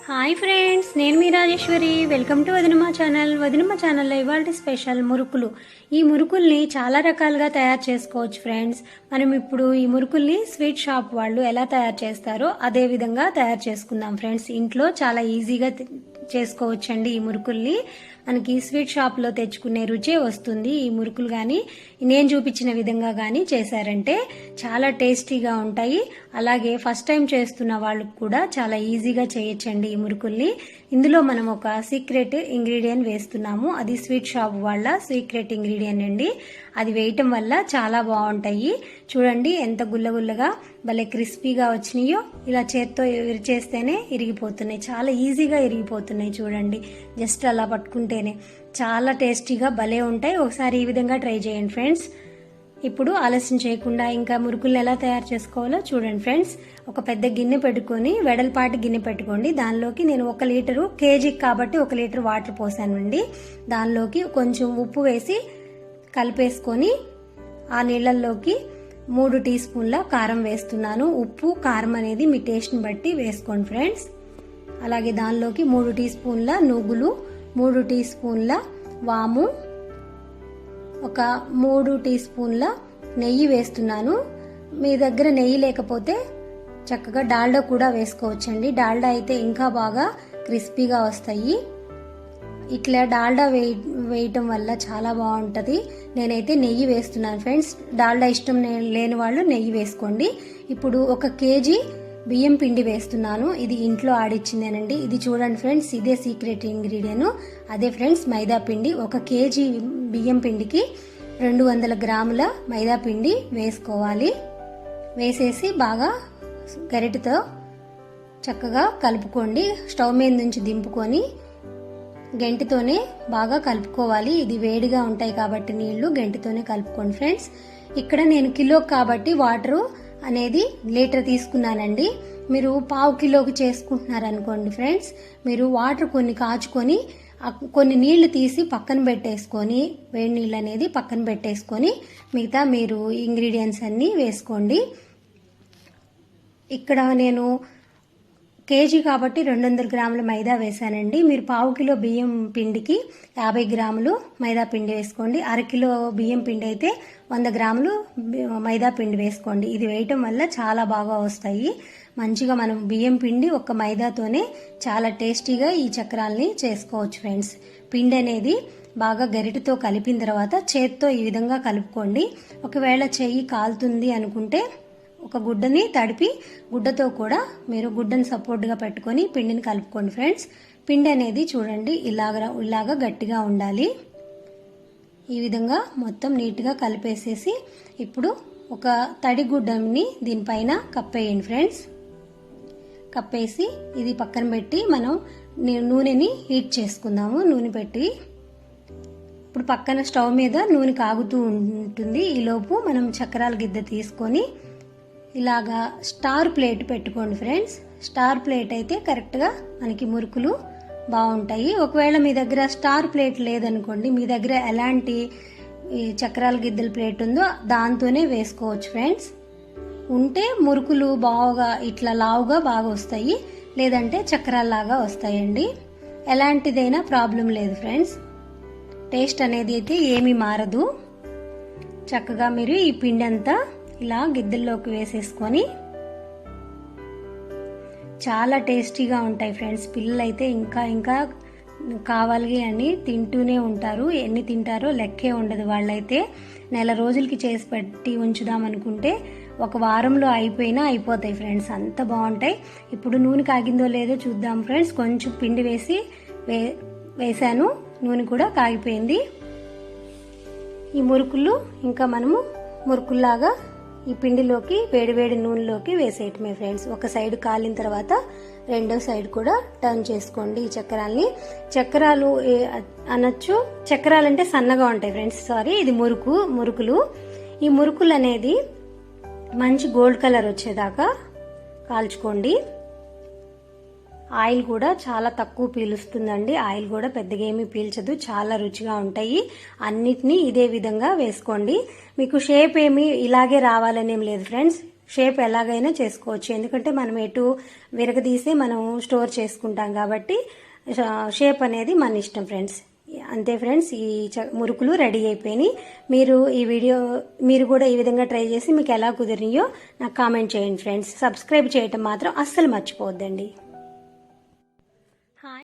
Hi friends, నేను మీ Rajeshwari. Welcome to Vadinamma channel. Vadinamma ఛానల్లో ఇవాళ స్పెషల్ మురుకులు. ఈ మురుకుల్ని చాలా రకాలుగా తయారు చేసుకోవచ్చు ఫ్రెండ్స్. మనం ఇప్పుడు ఈ మురుకుల్ని స్వీట్ షాప్ వాళ్ళు ఎలా తయారు చేస్తారో అదే విధంగా తయారు చేసుకుందాం ఫ్రెండ్స్. ఇంట్లో చాలా ఈజీగా చేసుకోవచ్చండి. ఈ మురుకుల్ని మనకి స్వీట్ షాప్ లో తెచ్చుకునే రుచే వస్తుంది. ఈ మురుకులు గాని నేను చూపించిన విధంగా గాని చేశారంటే చాలా టేస్టీగా ఉంటాయి. అలాగే ఫస్ట్ టైం చేస్తున్న వాళ్ళకు కూడా చాలా ఈజీగా చేయొచ్చండి ఈ మురుకుల్ని. ఇందులో మనం ఒక సీక్రెట్ ఇంగ్రీడియంట్ వేస్తున్నాము. అది స్వీట్ షాప్ వాళ్ళ సీక్రెట్ ఇంగ్రీడియంట్ అండి. అది వేయటం వల్ల చాలా బాగుంటాయి. చూడండి ఎంత గుల్లగుల్లగా భలే క్రిస్పీగా వచ్చినాయో. ఇలా చేత్తో విరిచేస్తేనే ఇరిగిపోతున్నాయి, చాలా ఈజీగా ఇరిగిపోతున్నాయి. చూడండి, జస్ట్ అలా పట్టుకుంటేనే చాలా టేస్టీగా భలే ఉంటాయి. ఒకసారి ఈ విధంగా ట్రై చేయండి ఫ్రెండ్స్. ఇప్పుడు ఆలస్యం చేయకుండా ఇంకా మురుకులను ఎలా తయారు చేసుకోవాలో చూడండి ఫ్రెండ్స్. ఒక పెద్ద గిన్నె పెట్టుకొని, వెడల్పాటి గిన్నె పెట్టుకోండి. దానిలోకి నేను 1 లీటరు, కేజీకి కాబట్టి 1 లీటర్ వాటర్ పోసానండి. దానిలోకి కొంచెం ఉప్పు వేసి కలిపేసుకొని ఆ నీళ్ళల్లోకి 3 టీ స్పూన్ల కారం వేస్తున్నాను. ఉప్పు కారం అనేది మీ టేస్ట్ని బట్టి వేసుకోండి ఫ్రెండ్స్. అలాగే దానిలోకి 3 టీ స్పూన్ల నువ్వులు, 3 టీ స్పూన్ల వాము, ఒక 3 టీ స్పూన్ల నెయ్యి వేస్తున్నాను. మీ దగ్గర నెయ్యి లేకపోతే చక్కగా డాల్డా కూడా వేసుకోవచ్చండి. డాల్డా అయితే ఇంకా బాగా క్రిస్పీగా వస్తాయి. ఇట్లా డాల్డా వేయటం వల్ల చాలా బాగుంటుంది. నేనైతే నెయ్యి వేస్తున్నాను ఫ్రెండ్స్. డాల్డా ఇష్టం లేని వాళ్ళు నెయ్యి వేసుకోండి. ఇప్పుడు 1 కేజీ బియ్యం పిండి వేస్తున్నాను. ఇది ఇంట్లో ఆడిచ్చిందేనండి. ఇది చూడండి ఫ్రెండ్స్, ఇదే సీక్రెట్ ఇంగ్రీడియంట్. అదే ఫ్రెండ్స్ మైదా పిండి. 1 కేజీ బియ్యం పిండికి 200 గ్రాముల మైదా పిండి వేసుకోవాలి. వేసేసి బాగా గరిటెతో చక్కగా కలుపుకోండి. స్టవ్ మీద నుంచి దింపుకొని గెంటితోనే బాగా కలుపుకోవాలి. ఇది వేడిగా ఉంటాయి కాబట్టి నీళ్లు గెంటితోనే కలుపుకోండి ఫ్రెండ్స్. ఇక్కడ నేను కిలో కాబట్టి వాటరు అనేది లీటర్ తీసుకున్నానండి. మీరు పావు కిలోకి చేసుకుంటున్నారనుకోండి ఫ్రెండ్స్, మీరు వాటర్ కొన్ని కాచుకొని కొన్ని నీళ్లు తీసి పక్కన పెట్టేసుకొని, వేడి నీళ్ళు అనేది పక్కన పెట్టేసుకొని మిగతా మీరు ఇంగ్రీడియంట్స్ అన్నీ వేసుకోండి. ఇక్కడ నేను కేజీ కాబట్టి 200 గ్రాముల మైదా వేసానండి. మీరు పావు కిలో బియ్యం పిండికి 50 గ్రాములు మైదా పిండి వేసుకోండి. 1/2 కిలో బియ్యం పిండి అయితే 100 గ్రాములు మైదా పిండి వేసుకోండి. ఇది వేయటం వల్ల చాలా బాగా వస్తాయి. మంచిగా మనం బియ్యం పిండి ఒక మైదాతోనే చాలా టేస్టీగా ఈ చక్రాల్ని చేసుకోవచ్చు ఫ్రెండ్స్. పిండి అనేది బాగా గరిటెతో కలిపిన తర్వాత చేత్తో ఈ విధంగా కలుపుకోండి. ఒకవేళ చెయ్యి కాలుతుంది అనుకుంటే ఒక గుడ్డని తడిపి గుడ్డతో మీరు గుడ్డని సపోర్ట్గా పెట్టుకొని పిండిని కలుపుకోండి ఫ్రెండ్స్. పిండి అనేది చూడండి ఇలాగా గట్టిగా ఉండాలి. ఈ విధంగా మొత్తం నీట్గా కలిపేసేసి ఇప్పుడు ఒక తడి గుడ్డని దీనిపైన కప్పేయండి ఫ్రెండ్స్. కప్పేసి ఇది పక్కన పెట్టి మనం నూనెని హీట్ చేసుకుందాము. నూనె పెట్టి ఇప్పుడు పక్కన స్టవ్ మీద నూనె కాగుతూ ఉంటుంది. ఈలోపు మనం చక్రాల గిద్ద తీసుకొని ఇలాగా స్టార్ ప్లేట్ పెట్టుకోండి ఫ్రెండ్స్. స్టార్ ప్లేట్ అయితే కరెక్ట్గా మనకి మురుకులు బాగుంటాయి. ఒకవేళ మీ దగ్గర స్టార్ ప్లేట్ లేదనుకోండి, మీ దగ్గర ఎలాంటి చక్రాల గిద్దల ప్లేట్ ఉందో దాంతోనే వేసుకోవచ్చు ఫ్రెండ్స్. ఉంటే మురుకులు బాగా ఇట్లా లావుగా బాగా వస్తాయి, లేదంటే చక్రాల్లాగా వస్తాయండి. ఎలాంటిదైనా ప్రాబ్లం లేదు ఫ్రెండ్స్. టేస్ట్ అనేది అయితే ఏమీ మారదు. చక్కగా మీరు ఈ పిండి అంతా ఇలా గిద్దెల్లోకి వేసేసుకొని చాలా టేస్టీగా ఉంటాయి ఫ్రెండ్స్. పిల్లలైతే ఇంకా కావాలి అని తింటూనే ఉంటారు. ఎన్ని తింటారో లెక్కే ఉండదు. వాళ్ళైతే నెల రోజులకి చేసి పెట్టి ఉంచుదాం అనుకుంటే 1 వారంలో అయిపోతాయి ఫ్రెండ్స్. అంత బాగుంటాయి. ఇప్పుడు నూనె కాగిందో లేదో చూద్దాం ఫ్రెండ్స్. కొంచెం పిండి వేసాను, నూనె కూడా కాగిపోయింది. ఈ మురుకులు ఇంకా మనము మురుకుల్లాగా ఈ పిండిలోకి వేడివేడి నూనెలోకి వేసేయటమే ఫ్రెండ్స్. ఒక సైడ్ కాలిన తర్వాత రెండో సైడ్ కూడా టర్న్ చేసుకోండి. ఈ చక్రాలు అనొచ్చు. చక్రాలు అంటే సన్నగా ఉంటాయి ఫ్రెండ్స్. సారీ, ఇది మురుకులు. ఈ మురుకులు అనేది మంచి గోల్డ్ కలర్ వచ్చేదాకా కాల్చుకోండి. ఆయిల్ కూడా చాలా తక్కువ పీలుస్తుందండి. ఆయిల్ కూడా పెద్దగా ఏమీ పీల్చదు, చాలా రుచిగా ఉంటాయి. అన్నిటినీ ఇదే విధంగా వేసుకోండి. మీకు షేప్ ఏమి ఇలాగే రావాలనేం లేదు ఫ్రెండ్స్. షేప్ ఎలాగైనా చేసుకోవచ్చు, ఎందుకంటే మనం ఎటు విరగదీసి మనం స్టోర్ చేసుకుంటాం కాబట్టి షేప్ అనేది మన ఇష్టం ఫ్రెండ్స్. అంతే ఫ్రెండ్స్, ఈ మురుకులు రెడీ అయిపోయినాయి. మీరు కూడా ఈ విధంగా ట్రై చేసి మీకు ఎలా కుదిరినాయో నాకు కామెంట్ చేయండి ఫ్రెండ్స్. సబ్స్క్రైబ్ చేయటం మాత్రం అస్సలు మర్చిపోవద్దండి.